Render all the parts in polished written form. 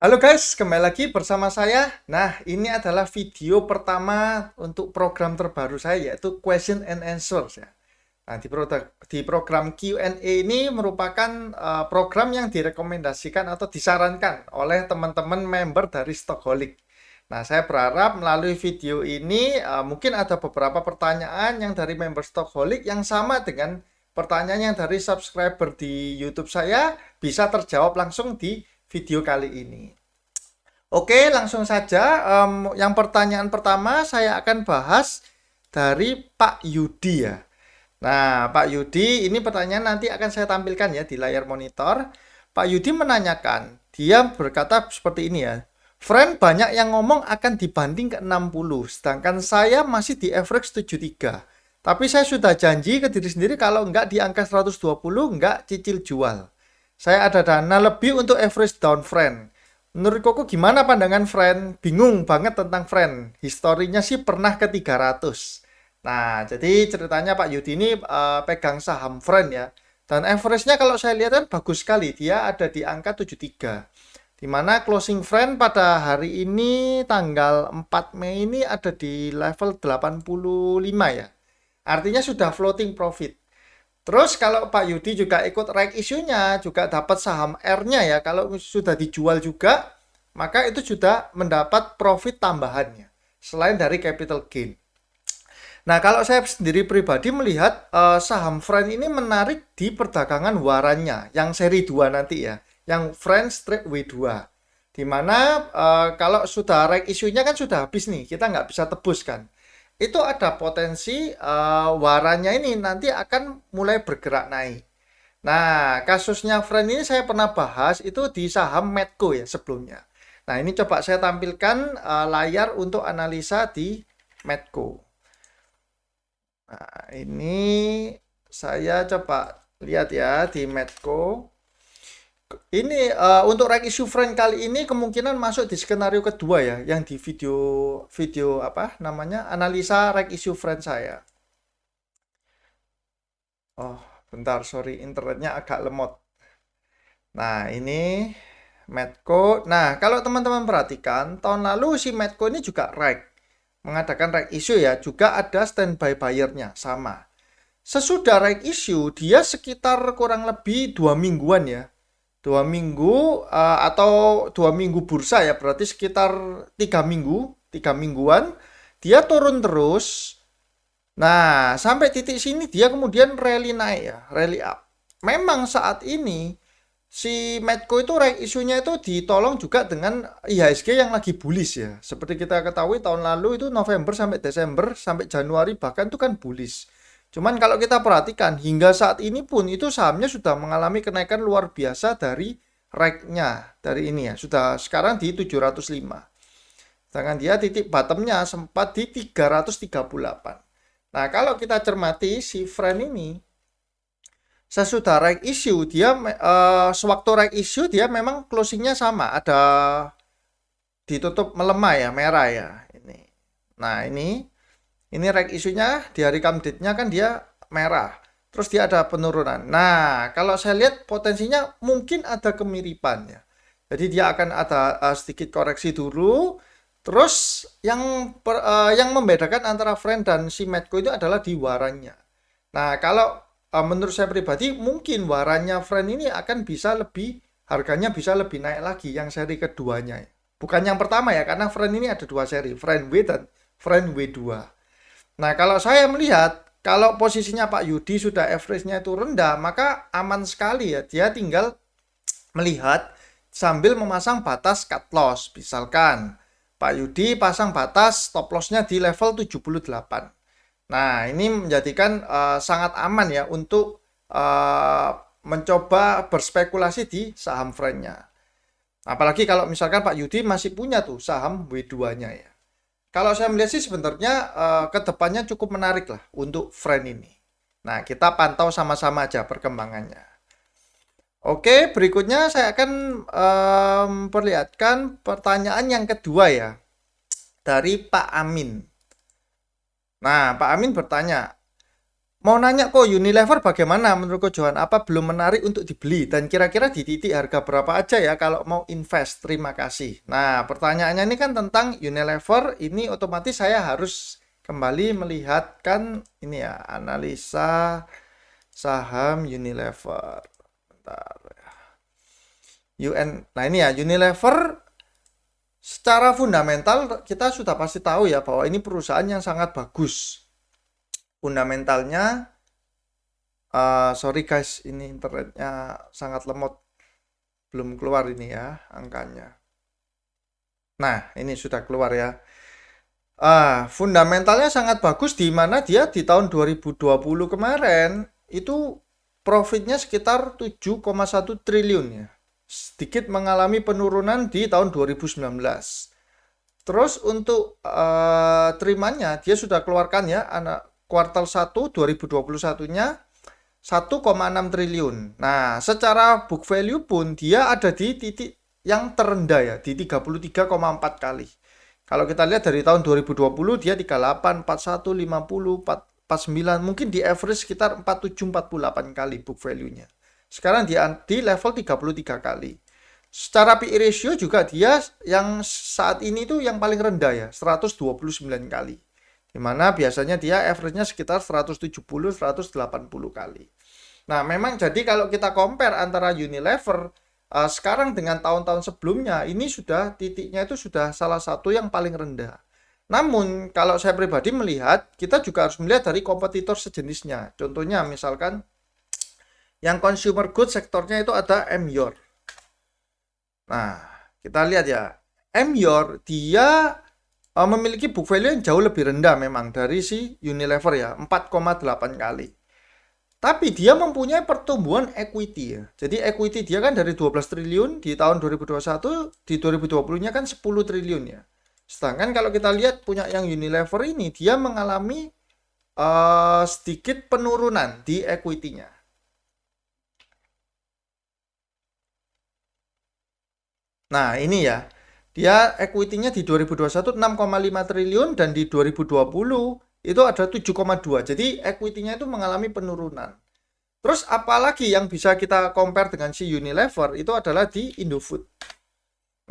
Halo guys, kembali lagi bersama saya. Nah, ini adalah video pertama untuk program terbaru saya, yaitu Question and Answers ya. Nah, di program Q&A ini merupakan program yang direkomendasikan atau disarankan oleh teman-teman member dari Stockholic. Nah, saya berharap melalui video ini mungkin ada beberapa pertanyaan yang dari member Stockholic yang sama dengan pertanyaan yang dari subscriber di YouTube saya bisa terjawab langsung di video kali ini. Oke, langsung saja. Yang pertanyaan pertama saya akan bahas dari Pak Yudi ya. Nah, Pak Yudi, ini pertanyaan nanti akan saya tampilkan ya di layar monitor. Pak Yudi menanyakan, dia berkata seperti ini ya. Friend banyak yang ngomong akan dibanding ke 60, sedangkan saya masih di average 73. Tapi saya sudah janji ke diri sendiri kalau enggak di angka 120, enggak cicil jual. Saya ada dana lebih untuk average down friend. Menurut Koko gimana pandangan friend? Bingung banget tentang friend. Historinya sih pernah ke 300. Nah, jadi ceritanya Pak Yudi ini pegang saham friend ya. Dan average-nya kalau saya lihat kan bagus sekali. Dia ada di angka 73. Di mana closing friend pada hari ini tanggal 4 Mei ini ada di level 85 ya. Artinya sudah floating profit. Terus kalau Pak Yudi juga ikut right issue-nya, juga dapat saham R-nya ya. Kalau sudah dijual juga, maka itu sudah mendapat profit tambahannya. Selain dari capital gain. Nah, kalau saya sendiri pribadi melihat saham Friend ini menarik di perdagangan warannya, yang seri 2 nanti ya. Yang Friend Straight W2. Di mana kalau sudah right issue-nya kan sudah habis nih, kita nggak bisa tebus kan. Itu ada potensi warannya ini nanti akan mulai bergerak naik. Nah, kasusnya Friend ini saya pernah bahas itu di saham Medco ya sebelumnya. Nah, ini coba saya tampilkan layar untuk analisa di Medco. Nah, ini saya coba lihat ya di Medco. Ini untuk right issue Friend kali ini kemungkinan masuk di skenario kedua ya, yang di video video apa namanya analisa right issue Friend saya. Oh, bentar, sorry, internetnya agak lemot. Nah, ini Medco. Nah, kalau teman-teman perhatikan, tahun lalu si Medco ini juga mengadakan right issue ya, juga ada standby buyer-nya, sama. Sesudah right issue, dia sekitar kurang lebih 2 mingguan ya. 2 minggu atau 2 minggu bursa ya, berarti sekitar 3 minggu, 3 mingguan, dia turun terus. Nah, sampai titik sini dia kemudian rally naik ya, rally up. Memang saat ini si Medco itu right isunya itu ditolong juga dengan IHSG yang lagi bullish ya. Seperti kita ketahui tahun lalu itu November sampai Desember sampai Januari bahkan itu kan bullish. Cuman kalau kita perhatikan hingga saat ini pun itu sahamnya sudah mengalami kenaikan luar biasa dari right-nya dari ini ya. Sudah sekarang di 705. Sedangkan dia titik bottomnya sempat di 338. Nah, kalau kita cermati si friend ini sesudah right issue dia sewaktu right issue dia memang closingnya sama, ada ditutup melemah ya, merah ya ini. Nah, ini right issue-nya di hari come date-nya kan dia merah. Terus dia ada penurunan. Nah, kalau saya lihat potensinya mungkin ada kemiripan ya. Jadi dia akan ada sedikit koreksi dulu. Terus yang membedakan antara friend dan si Medco itu adalah di warannya. Nah, kalau menurut saya pribadi mungkin warannya friend ini akan bisa lebih harganya bisa lebih naik lagi yang seri keduanya. Bukan yang pertama ya, karena friend ini ada dua seri, friend W dan friend W2. Nah, kalau saya melihat kalau posisinya Pak Yudi sudah average-nya itu rendah, maka aman sekali ya. Dia tinggal melihat sambil memasang batas cut loss. Misalkan Pak Yudi pasang batas stop loss-nya di level 78. Nah, ini menjadikan sangat aman ya untuk uh, mencoba berspekulasi di saham friend-nya. Apalagi kalau misalkan Pak Yudi masih punya tuh saham W2-nya ya. Kalau saya melihat sih sebenarnya ke depannya cukup menarik lah untuk friend ini. Nah, kita pantau sama-sama aja perkembangannya. Oke, berikutnya saya akan perlihatkan pertanyaan yang kedua ya dari Pak Amin. Nah, Pak Amin bertanya, Mau nanya kok Unilever bagaimana menurut Ko Johan? Apa belum menarik untuk dibeli? Dan kira-kira di titik harga berapa aja ya kalau mau invest? Terima kasih. Nah, pertanyaannya ini kan tentang Unilever. Ini otomatis saya harus kembali melihatkan ini ya, analisa saham Unilever. Bentar. Nah ini ya, Unilever secara fundamental kita sudah pasti tahu ya bahwa ini perusahaan yang sangat bagus. Fundamentalnya, sorry guys, ini internetnya sangat lemot. Belum keluar ini ya angkanya. Nah, ini sudah keluar ya. Fundamentalnya sangat bagus di mana dia di tahun 2020 kemarin itu profitnya sekitar 7,1 triliun ya. Sedikit mengalami penurunan di tahun 2019. Terus untuk terimanya dia sudah keluarkan ya kuartal 1 2021-nya 1,6 triliun. Nah, secara book value pun dia ada di titik yang terendah ya, di 33,4 kali. Kalau kita lihat dari tahun 2020 dia 38, 41, 50, 49, mungkin di average sekitar 47, 48 kali book value-nya. Sekarang di level 33 kali. Secara PE ratio juga dia yang saat ini tuh yang paling rendah ya, 129 kali. Dimana biasanya dia average-nya sekitar 170, 180 kali. Nah, memang jadi kalau kita compare antara Unilever sekarang dengan tahun-tahun sebelumnya, ini sudah titiknya itu sudah salah satu yang paling rendah. Namun, kalau saya pribadi melihat, kita juga harus melihat dari kompetitor sejenisnya. Contohnya, misalkan yang consumer goods sektornya itu ada Emyor. Nah, kita lihat ya, Emyor dia memiliki book value yang jauh lebih rendah memang dari si Unilever ya, 4,8 kali. Tapi dia mempunyai pertumbuhan equity ya. Jadi equity dia kan dari 12 triliun di tahun 2021, di 2020-nya kan 10 triliun ya. Sedangkan kalau kita lihat punya yang Unilever ini, dia mengalami sedikit penurunan di equity-nya. Nah, ini ya. Dia equity-nya di 2021 6,5 triliun dan di 2020 itu ada 7,2. Jadi equity-nya itu mengalami penurunan. Terus apalagi yang bisa kita compare dengan si Unilever itu adalah di Indofood.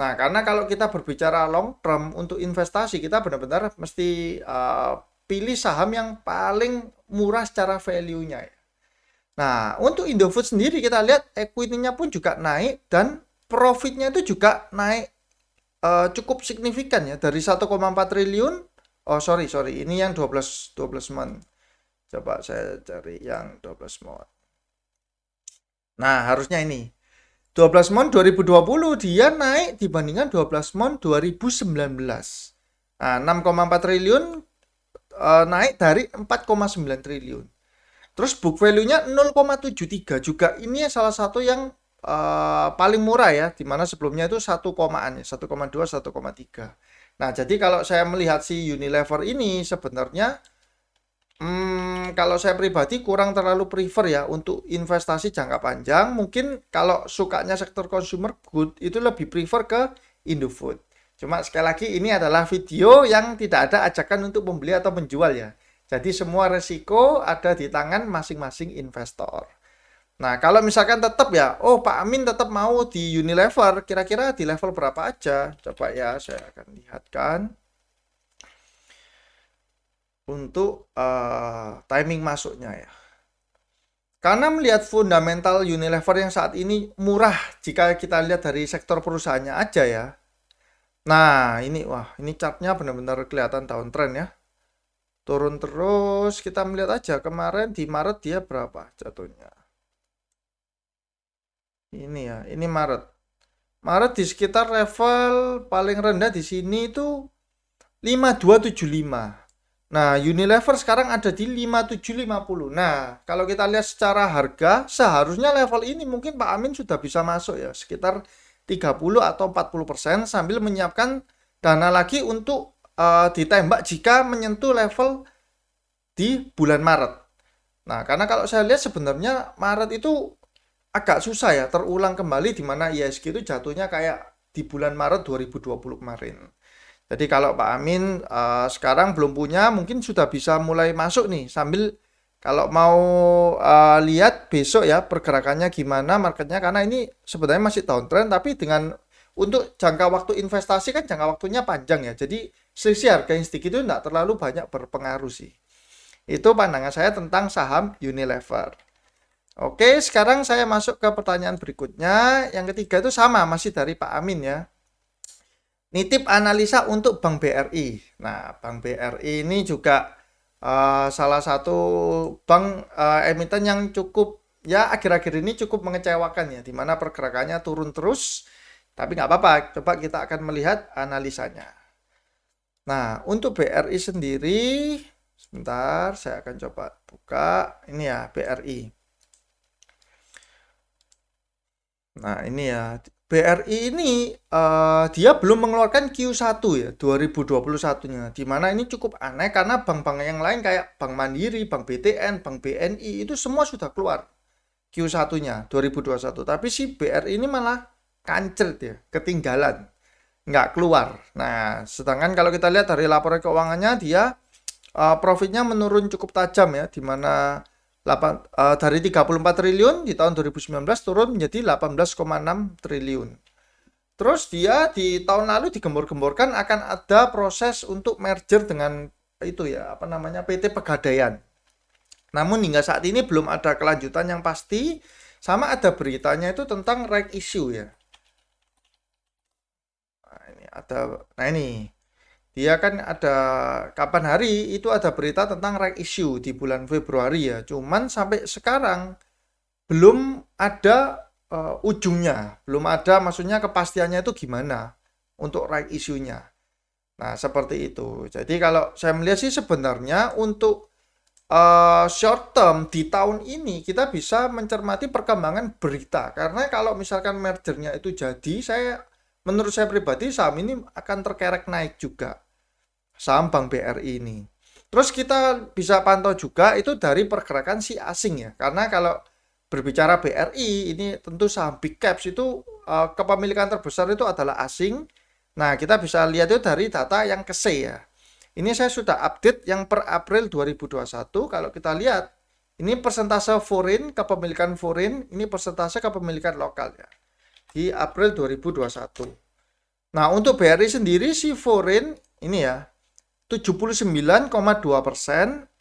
Nah, karena kalau kita berbicara long term untuk investasi, kita benar-benar mesti pilih saham yang paling murah secara value-nya ya. Nah, untuk Indofood sendiri kita lihat equity-nya pun juga naik dan profitnya itu juga naik cukup signifikan ya dari 1,4 triliun. Oh, sorry, ini yang 12 month. Coba saya cari yang 12 month. Nah, harusnya ini. 12 month 2020 dia naik dibandingkan 12 month 2019. Nah, 6,4 triliun naik dari 4,9 triliun. Terus book value-nya 0,73 juga. Ini salah satu yang paling murah ya, dimana sebelumnya itu 1 komaan ya, 1,2, 1,3. Nah, jadi kalau saya melihat si Unilever ini sebenarnya kalau saya pribadi kurang terlalu prefer ya untuk investasi jangka panjang. Mungkin kalau sukanya sektor consumer good itu lebih prefer ke Indofood. Cuma sekali lagi ini adalah video yang tidak ada ajakan untuk membeli atau menjual ya. Jadi semua resiko ada di tangan masing-masing investor. Nah, kalau misalkan tetap ya, oh Pak Amin tetap mau di Unilever, kira-kira di level berapa aja? Coba ya, saya akan lihatkan. Untuk timing masuknya ya. Karena melihat fundamental Unilever yang saat ini murah jika kita lihat dari sektor perusahaannya aja ya. Nah, ini wah, ini chartnya benar-benar kelihatan downtrend ya. Turun terus, kita melihat aja kemarin di Maret dia berapa jatuhnya. Ini ya, ini Maret. Maret di sekitar level paling rendah di sini itu 5275. Nah, Unilever sekarang ada di 5750. Nah, kalau kita lihat secara harga, seharusnya level ini mungkin Pak Amin sudah bisa masuk ya, sekitar 30 atau 40% sambil menyiapkan dana lagi untuk ditembak jika menyentuh level di bulan Maret. Nah, karena kalau saya lihat sebenarnya Maret itu agak susah ya terulang kembali di mana IHSG itu jatuhnya kayak di bulan Maret 2020 kemarin. Jadi kalau Pak Amin sekarang belum punya, mungkin sudah bisa mulai masuk nih sambil Kalau mau lihat besok ya pergerakannya gimana marketnya, karena ini sebenarnya masih downtrend, tapi dengan untuk jangka waktu investasi kan jangka waktunya panjang ya. Jadi selisih harga yang sedikit itu tidak terlalu banyak berpengaruh sih. Itu pandangan saya tentang saham Unilever. Oke, sekarang saya masuk ke pertanyaan berikutnya. Yang ketiga itu sama, masih dari Pak Amin ya. Nitip analisa untuk Bank BRI. Nah, Bank BRI ini juga salah satu bank emiten yang cukup ya akhir-akhir ini cukup mengecewakan ya, di mana pergerakannya turun terus. Tapi nggak apa-apa, coba kita akan melihat analisanya. Nah, untuk BRI sendiri, sebentar saya akan coba buka ini ya BRI. Nah, ini ya. BRI ini dia belum mengeluarkan Q1 ya 2021-nya. Di mana ini cukup aneh karena bank-bank yang lain kayak Bank Mandiri, Bank BTN, Bank BNI itu semua sudah keluar Q1-nya 2021. Tapi si BRI ini malah kancret ya, ketinggalan. Nggak keluar. Nah, sedangkan kalau kita lihat dari laporan keuangannya dia profitnya menurun cukup tajam ya, di mana dari 34 triliun di tahun 2019 turun menjadi 18,6 triliun. Terus dia di tahun lalu digembor-gemborkan akan ada proses untuk merger dengan itu ya, apa namanya, PT Pegadaian. Namun hingga saat ini belum ada kelanjutan yang pasti, sama ada beritanya itu tentang right issue ya. Nah ini dia kan ada kapan hari itu ada berita tentang right issue di bulan Februari ya. Cuman sampai sekarang belum ada ujungnya, belum ada maksudnya kepastiannya itu gimana untuk right issue-nya. Nah, seperti itu. Jadi kalau saya melihat sih sebenarnya untuk short term di tahun ini kita bisa mencermati perkembangan berita. Karena kalau misalkan mergernya itu jadi, menurut saya pribadi saham ini akan terkerek naik juga. Saham Bank BRI ini. Terus kita bisa pantau juga itu dari pergerakan si asing ya. Karena kalau berbicara BRI ini tentu saham big caps itu kepemilikan terbesar itu adalah asing. Nah, kita bisa lihat itu dari data yang ke-C ya. Ini saya sudah update yang per April 2021. Kalau kita lihat ini persentase foreign, kepemilikan foreign, ini persentase kepemilikan lokal ya. Di April 2021. Nah, untuk BRI sendiri si foreign ini ya 79,2%,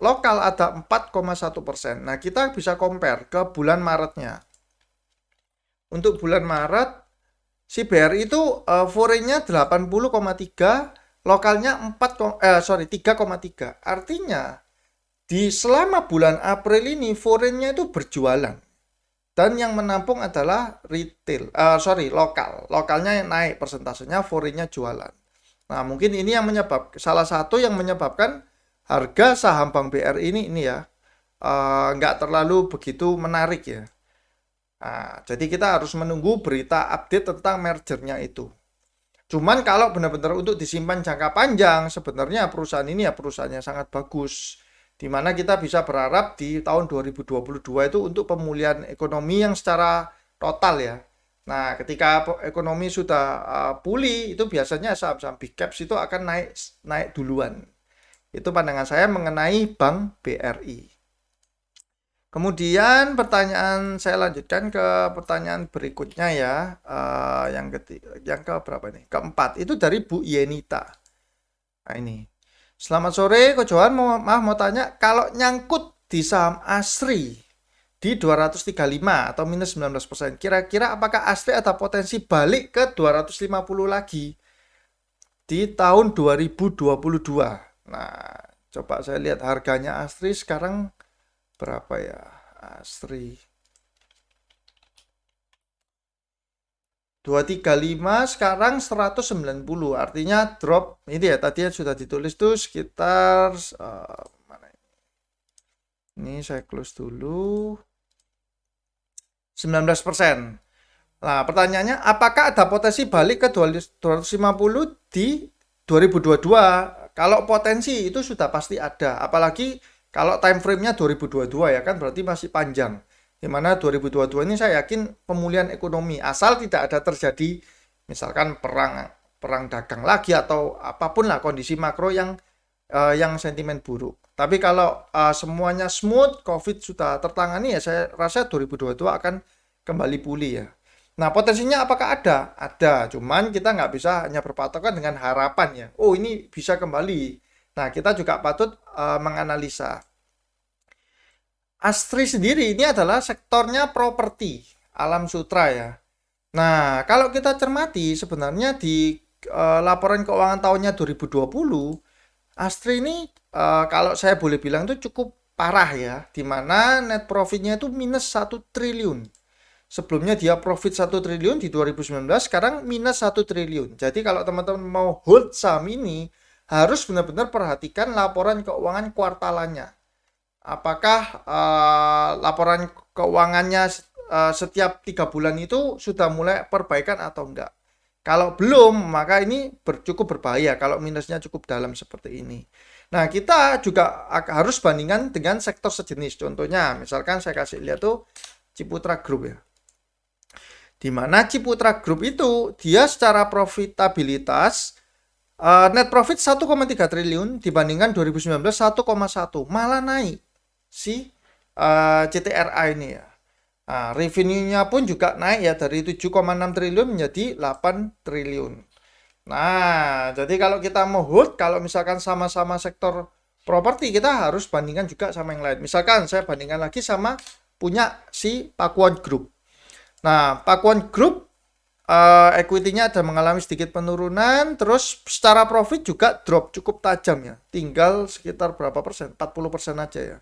lokal ada 4,1%. Nah, kita bisa compare ke bulan Maretnya. Untuk bulan Maret, si BRI itu foreign-nya 80,3, lokalnya 3,3. Artinya, di selama bulan April ini, foreign-nya itu berjualan. Dan yang menampung adalah lokal. Lokalnya naik persentasenya, foreign-nya jualan. Nah, mungkin ini yang salah satu yang menyebabkan harga saham Bank BRI ini ya nggak terlalu begitu menarik ya. Nah, jadi kita harus menunggu berita update tentang mergernya itu. Cuman kalau benar-benar untuk disimpan jangka panjang, sebenarnya perusahaan ini ya perusahaan yang sangat bagus. Di mana kita bisa berharap di tahun 2022 itu untuk pemulihan ekonomi yang secara total ya. Nah, ketika ekonomi sudah pulih, itu biasanya saham-saham big caps itu akan naik duluan. Itu pandangan saya mengenai Bank BRI. Kemudian saya lanjutkan ke pertanyaan berikutnya ya. Yang ke berapa nih? Keempat, itu dari Bu Yenita. Nah ini. Selamat sore, Ko Johan. Mau tanya, kalau nyangkut di saham Asri di 235 atau minus 19%. Kira-kira apakah Asri ada potensi balik ke 250 lagi di tahun 2022? Nah, coba saya lihat harganya Asri sekarang berapa ya? Asri 235 sekarang 190. Artinya drop ini ya, tadi sudah ditulis tuh sekitar mana ini? Ini saya close dulu. 19%. Nah, pertanyaannya apakah ada potensi balik ke 250 di 2022? Kalau potensi itu sudah pasti ada, apalagi kalau time frame-nya 2022 ya kan berarti masih panjang. Di mana 2022 ini saya yakin pemulihan ekonomi asal tidak ada terjadi misalkan perang dagang lagi atau apapun lah kondisi makro yang yang sentimen buruk. Tapi kalau semuanya smooth, COVID sudah tertangani ya saya rasa 2022 akan kembali pulih ya. Nah, potensinya apakah ada? Ada, cuman kita nggak bisa hanya berpatokan dengan harapan ya. Oh, ini bisa kembali. Nah, kita juga patut menganalisa. Astri sendiri ini adalah sektornya properti, alam sutra ya. Nah, kalau kita cermati sebenarnya di laporan keuangan tahunnya 2020, Astri ini kalau saya boleh bilang itu cukup parah ya, di mana net profitnya itu minus 1 triliun. Sebelumnya dia profit 1 triliun di 2019, sekarang minus 1 triliun. Jadi kalau teman-teman mau hold saham ini, harus benar-benar perhatikan laporan keuangan kuartalannya. Apakah laporan keuangannya setiap 3 bulan itu sudah mulai perbaikan atau enggak? Kalau belum, maka ini cukup berbahaya kalau minusnya cukup dalam seperti ini. Nah, kita juga harus bandingkan dengan sektor sejenis. Contohnya, misalkan saya kasih lihat tuh Ciputra Group ya. Di mana Ciputra Group itu dia secara profitabilitas net profit 1,3 triliun dibandingkan 2019 1,1, malah naik si CTRA ini ya. Nah, revenue-nya pun juga naik ya dari 7,6 triliun menjadi 8 triliun. Nah, jadi kalau kita mau hold, kalau misalkan sama-sama sektor properti, kita harus bandingkan juga sama yang lain. Misalkan saya bandingkan lagi sama punya si Pakuan Group. Nah, Pakuan Group equity-nya ada mengalami sedikit penurunan, terus secara profit juga drop cukup tajam ya. Tinggal sekitar berapa persen? 40% aja ya.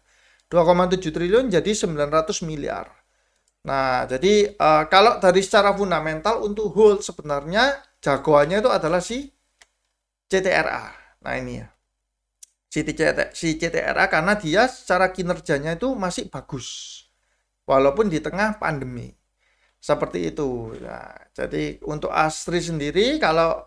2,7 triliun jadi 900 miliar. Nah, jadi kalau dari secara fundamental untuk hold sebenarnya jagoannya itu adalah si CTRA. Nah, ini ya. Si CTRA karena dia secara kinerjanya itu masih bagus. Walaupun di tengah pandemi. Seperti itu. Nah, jadi untuk Astri sendiri kalau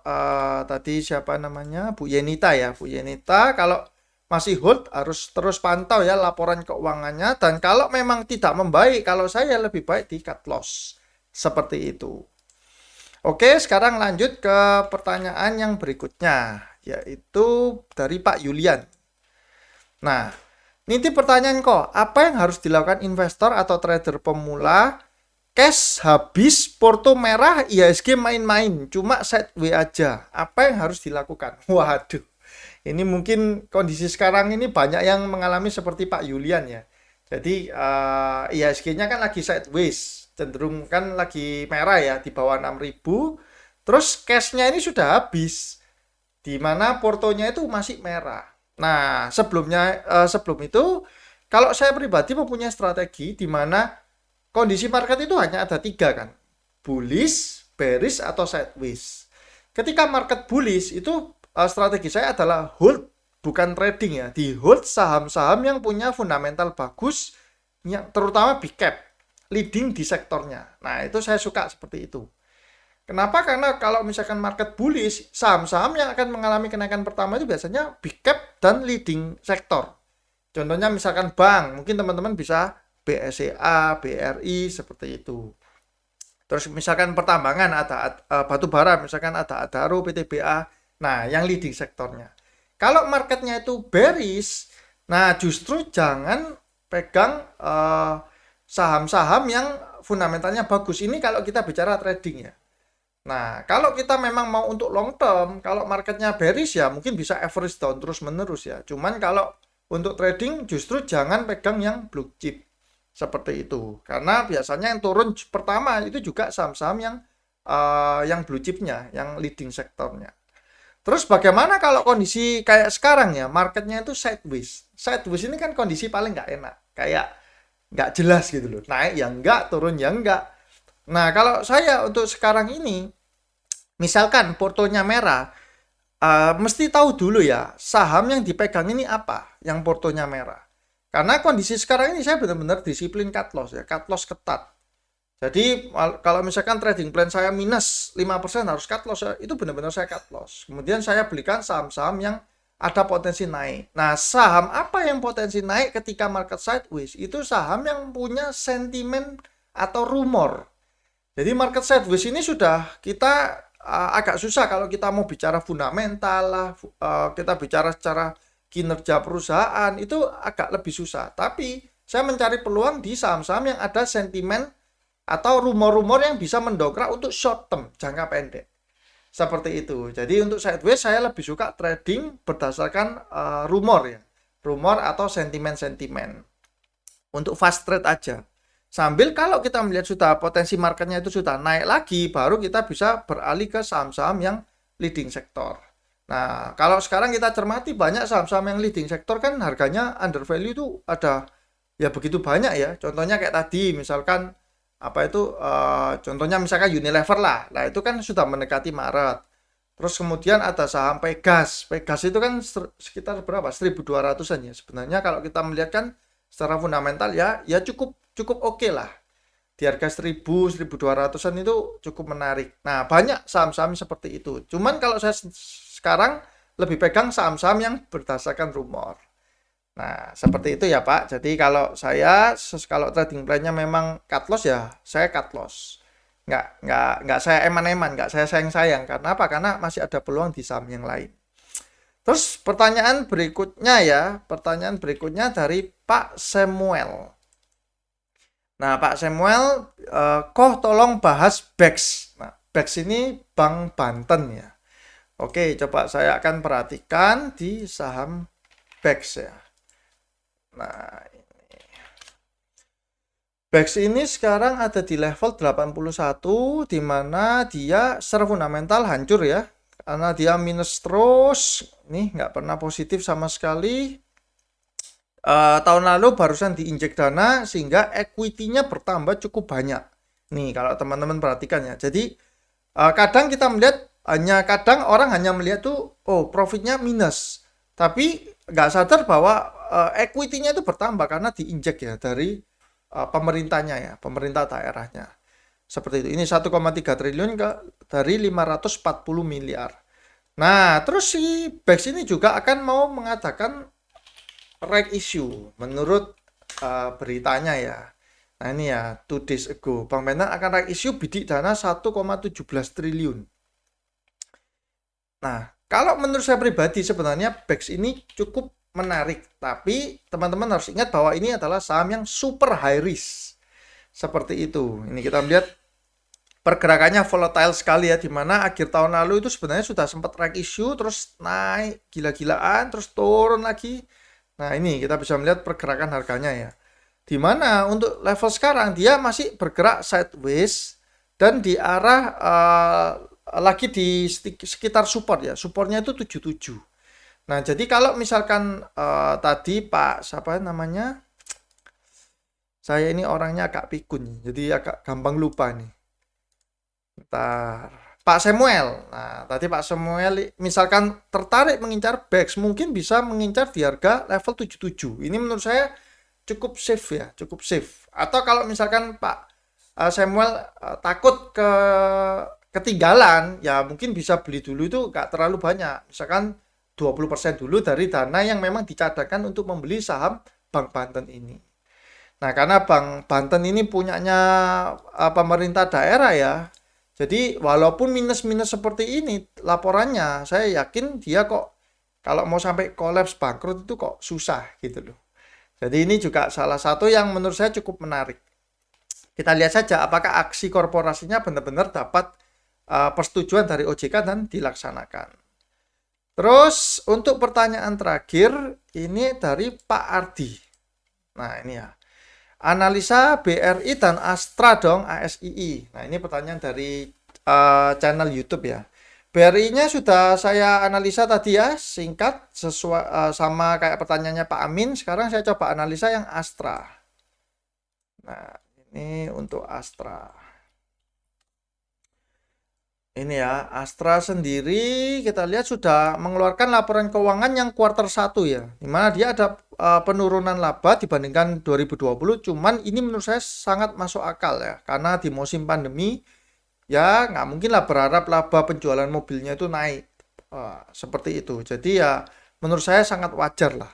tadi siapa namanya Bu Yenita ya, Bu Yenita kalau masih hold harus terus pantau ya laporan keuangannya, dan kalau memang tidak membaik, kalau saya lebih baik di cut loss. Seperti itu. Oke, sekarang lanjut ke pertanyaan yang berikutnya, yaitu dari Pak Yulian. Nah, ini pertanyaan kok, apa yang harus dilakukan investor atau trader pemula? Cash habis, porto merah, IHSG main-main, cuma sideways aja. Apa yang harus dilakukan? Waduh, ini mungkin kondisi sekarang ini banyak yang mengalami seperti Pak Yulian ya. Jadi IHSG-nya kan lagi sideways, cenderung kan lagi merah ya, di bawah 6.000. Terus cash-nya ini sudah habis, di mana portonya itu masih merah. Nah, sebelum itu, kalau saya pribadi mempunyai strategi di mana kondisi market itu hanya ada 3 kan, bullish, bearish, atau sideways. Ketika market bullish itu strategi saya adalah hold, bukan trading ya, di hold saham-saham yang punya fundamental bagus, yang terutama big cap, leading di sektornya. Nah, itu saya suka seperti itu. Kenapa? Karena kalau misalkan market bullish, saham-saham yang akan mengalami kenaikan pertama itu biasanya big cap dan leading sektor. Contohnya misalkan bank, mungkin teman-teman bisa BSCA, BRI, seperti itu. Terus misalkan pertambangan ada batu bara, misalkan ada Adaro, PTBA. Nah, yang leading sektornya. Kalau marketnya itu bearish, nah justru jangan pegang saham-saham yang fundamentalnya bagus. Ini kalau kita bicara trading ya. Nah, kalau kita memang mau untuk long term, kalau marketnya bearish ya mungkin bisa average down terus menerus ya. Cuman kalau untuk trading justru jangan pegang yang blue chip. Seperti itu. Karena biasanya yang turun pertama itu juga saham-saham yang blue chipnya, yang leading sektornya. Terus bagaimana kalau kondisi kayak sekarang ya, marketnya itu sideways. Sideways ini kan kondisi paling nggak enak. Kayak nggak jelas gitu loh. Naik ya enggak, turun ya enggak. Nah, kalau saya untuk sekarang ini, misalkan portonya merah, mesti tahu dulu ya, saham yang dipegang ini apa, yang portonya merah. Karena kondisi sekarang ini saya benar-benar disiplin cut loss ya, cut loss ketat. Jadi kalau misalkan trading plan saya minus 5% harus cut loss, itu benar-benar saya cut loss. Kemudian saya belikan saham-saham yang ada potensi naik. Nah, saham apa yang potensi naik ketika market sideways? Itu saham yang punya sentimen atau rumor. Jadi market sideways ini sudah kita agak susah kalau kita mau bicara fundamental lah, kita bicara secara kinerja perusahaan itu agak lebih susah. Tapi saya mencari peluang di saham-saham yang ada sentimen atau rumor-rumor yang bisa mendongkrak untuk short term, jangka pendek. Seperti itu. Jadi untuk sideways saya lebih suka trading berdasarkan rumor ya. Rumor atau sentimen-sentimen. Untuk fast trade aja. Sambil kalau kita melihat sudah potensi marketnya itu sudah naik lagi, baru kita bisa beralih ke saham-saham yang leading sektor. Nah, kalau sekarang kita cermati banyak saham-saham yang leading sektor kan harganya under value itu ada ya begitu banyak ya. Contohnya kayak tadi misalkan apa itu contohnya misalkan Unilever lah. Nah, itu kan sudah mendekati Maret. Terus kemudian ada saham Pegas. Pegas itu kan sekitar berapa? 1.200-an ya. Sebenarnya kalau kita melihat kan secara fundamental ya cukup oke lah. Di harga 1.200-an itu cukup menarik. Nah, banyak saham-saham seperti itu. Cuman kalau saya sekarang lebih pegang saham-saham yang berdasarkan rumor. Nah, seperti itu ya Pak. Jadi kalau trading plan-nya memang cut loss ya, saya cut loss. Nggak saya eman-eman, nggak saya sayang-sayang. Karena apa? Karena masih ada peluang di saham yang lain. Terus pertanyaan berikutnya dari Pak Samuel. Nah, Pak Samuel, kok tolong bahas BEX. Nah, BEX ini Bank Banten ya. Oke, coba saya akan perhatikan di saham BEX ya. Nah, BEX ini sekarang ada di level 81, di mana dia secara fundamental hancur ya. Karena dia minus terus, nih nggak pernah positif sama sekali. Tahun lalu barusan diinjek dana sehingga equity-nya bertambah cukup banyak. Nih kalau teman-teman perhatikan ya. Jadi kadang kita melihat kadang orang hanya melihat tuh profitnya minus. Tapi nggak sadar bahwa equity-nya itu bertambah karena diinjek ya dari pemerintahnya ya, pemerintah daerahnya. Seperti itu. Ini 1,3 triliun dari 540 miliar. Nah, terus si BEX ini juga akan mau mengadakan right issue menurut beritanya ya. Nah ini ya 2 days ago Bank Banten akan right issue bidik dana 1,17 triliun. Nah kalau menurut saya pribadi sebenarnya BEX ini cukup menarik, tapi teman-teman harus ingat bahwa ini adalah saham yang super high risk. Seperti itu. Ini kita lihat pergerakannya volatile sekali ya, dimana akhir tahun lalu itu sebenarnya sudah sempat right issue terus naik gila-gilaan terus turun lagi. Nah, ini kita bisa melihat pergerakan harganya ya. Di mana untuk level sekarang dia masih bergerak sideways dan di arah lagi di sekitar support ya. Supportnya itu 77. Nah, jadi kalau misalkan tadi Pak siapa namanya? Saya ini orangnya agak pikun, jadi agak gampang lupa nih. Bentar. Pak Samuel. Nah, tadi Pak Samuel misalkan tertarik mengincar BEX, mungkin bisa mengincar di harga level 77. Ini menurut saya cukup safe ya, cukup safe. Atau kalau misalkan Pak Samuel takut ketinggalan, ya mungkin bisa beli dulu itu nggak terlalu banyak. Misalkan 20% dulu dari dana yang memang dicadangkan untuk membeli saham Bank Banten ini. Nah, karena Bank Banten ini punyanya pemerintah daerah ya. Jadi walaupun minus-minus seperti ini laporannya, saya yakin dia kok kalau mau sampai kolaps bangkrut itu kok susah gitu loh. Jadi ini juga salah satu yang menurut saya cukup menarik. Kita lihat saja apakah aksi korporasinya benar-benar dapat persetujuan dari OJK dan dilaksanakan. Terus untuk pertanyaan terakhir ini dari Pak Ardi. Nah ini ya. Analisa BRI dan Astra dong, ASII. Nah, ini pertanyaan dari channel YouTube ya. BRI-nya sudah saya analisa tadi ya, singkat sesuai sama kayak pertanyaannya Pak Amin. Sekarang saya coba analisa yang Astra. Nah, ini untuk Astra. Ini ya, Astra sendiri kita lihat sudah mengeluarkan laporan keuangan yang kuartal 1 ya. Dimana dia ada penurunan laba dibandingkan 2020. Cuman ini menurut saya sangat masuk akal ya. Karena di musim pandemi ya nggak mungkin lah berharap laba penjualan mobilnya itu naik. Seperti itu. Jadi ya menurut saya sangat wajar lah.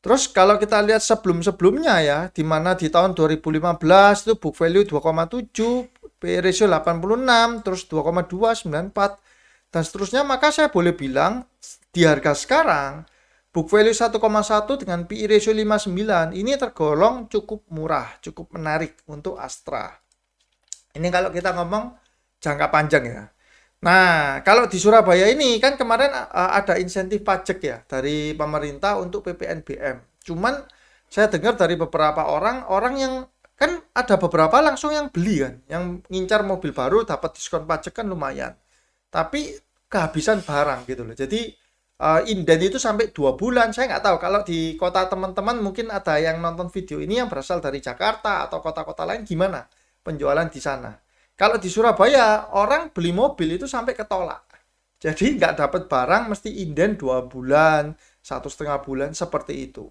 Terus kalau kita lihat sebelum-sebelumnya ya, di mana di tahun 2015 itu book value 2,7, PE ratio 86, terus 2,294 dan seterusnya, maka saya boleh bilang di harga sekarang Book value 1,1 dengan PE ratio 59, ini tergolong cukup murah, cukup menarik untuk Astra. Ini kalau kita ngomong jangka panjang ya. Nah, kalau di Surabaya ini kan kemarin ada insentif pajak ya dari pemerintah untuk PPNBM. Cuman saya dengar dari beberapa orang yang kan ada beberapa langsung yang beli kan, yang ngincar mobil baru dapat diskon pajak kan lumayan. Tapi kehabisan barang gitu loh. Jadi inden itu sampai 2 bulan. Saya nggak tahu kalau di kota teman-teman mungkin ada yang nonton video ini yang berasal dari Jakarta atau kota-kota lain, gimana penjualan di sana. Kalau di Surabaya orang beli mobil itu sampai ketolak. Jadi nggak dapat barang, mesti inden 2 bulan, 1,5 bulan seperti itu.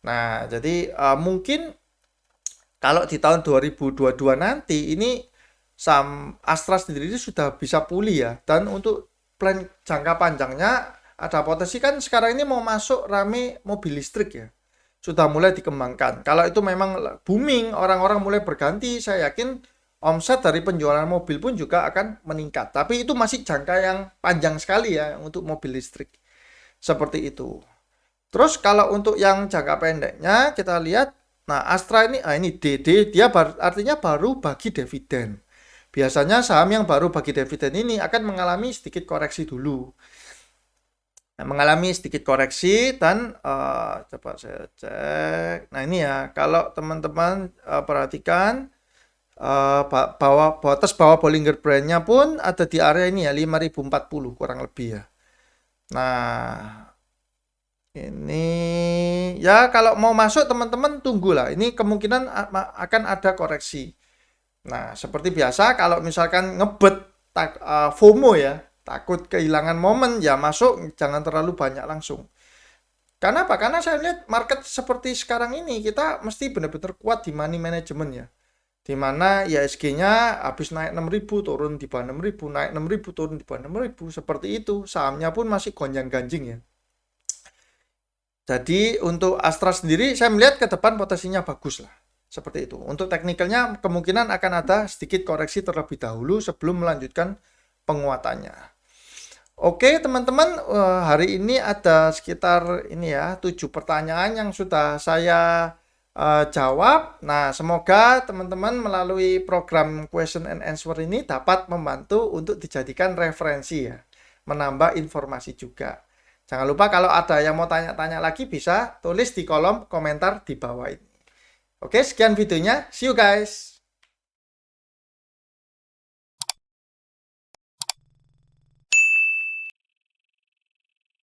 Nah, jadi mungkin kalau di tahun 2022 nanti ini saham Astra sendiri sudah bisa pulih ya. Dan untuk plan jangka panjangnya ada potensi kan sekarang ini mau masuk rame mobil listrik ya. Sudah mulai dikembangkan. Kalau itu memang booming, orang-orang mulai berganti, saya yakin omset dari penjualan mobil pun juga akan meningkat. Tapi itu masih jangka yang panjang sekali ya untuk mobil listrik. Seperti itu. Terus kalau untuk yang jangka pendeknya kita lihat, nah Astra ini DD, dia artinya baru bagi dividen. Biasanya saham yang baru bagi dividen ini akan mengalami sedikit koreksi dulu. Nah, mengalami sedikit koreksi dan coba saya cek. Nah ini ya, kalau teman-teman perhatikan bawah Bollinger Band-nya pun ada di area ini ya 5040 kurang lebih ya. Nah ini ya kalau mau masuk teman-teman tunggulah. Ini kemungkinan akan ada koreksi. Nah seperti biasa kalau misalkan ngebet FOMO ya, takut kehilangan momen ya masuk, jangan terlalu banyak langsung. Karena apa? Karena saya lihat market seperti sekarang ini kita mesti benar-benar kuat di money management ya. Di mana IHSG-nya habis naik 6.000 turun di bawah 6.000, naik 6.000 turun di bawah 6.000, seperti itu. Sahamnya pun masih gonjang-ganjing ya. Jadi untuk Astra sendiri saya melihat ke depan potensinya bagus lah. Seperti itu. Untuk teknikalnya kemungkinan akan ada sedikit koreksi terlebih dahulu sebelum melanjutkan penguatannya. Oke teman-teman, hari ini ada sekitar ini ya 7 pertanyaan yang sudah saya jawab. Nah semoga teman-teman melalui program question and answer ini dapat membantu untuk dijadikan referensi ya, menambah informasi juga. Jangan lupa kalau ada yang mau tanya-tanya lagi bisa tulis di kolom komentar di bawah ini. Oke, sekian videonya. See you guys.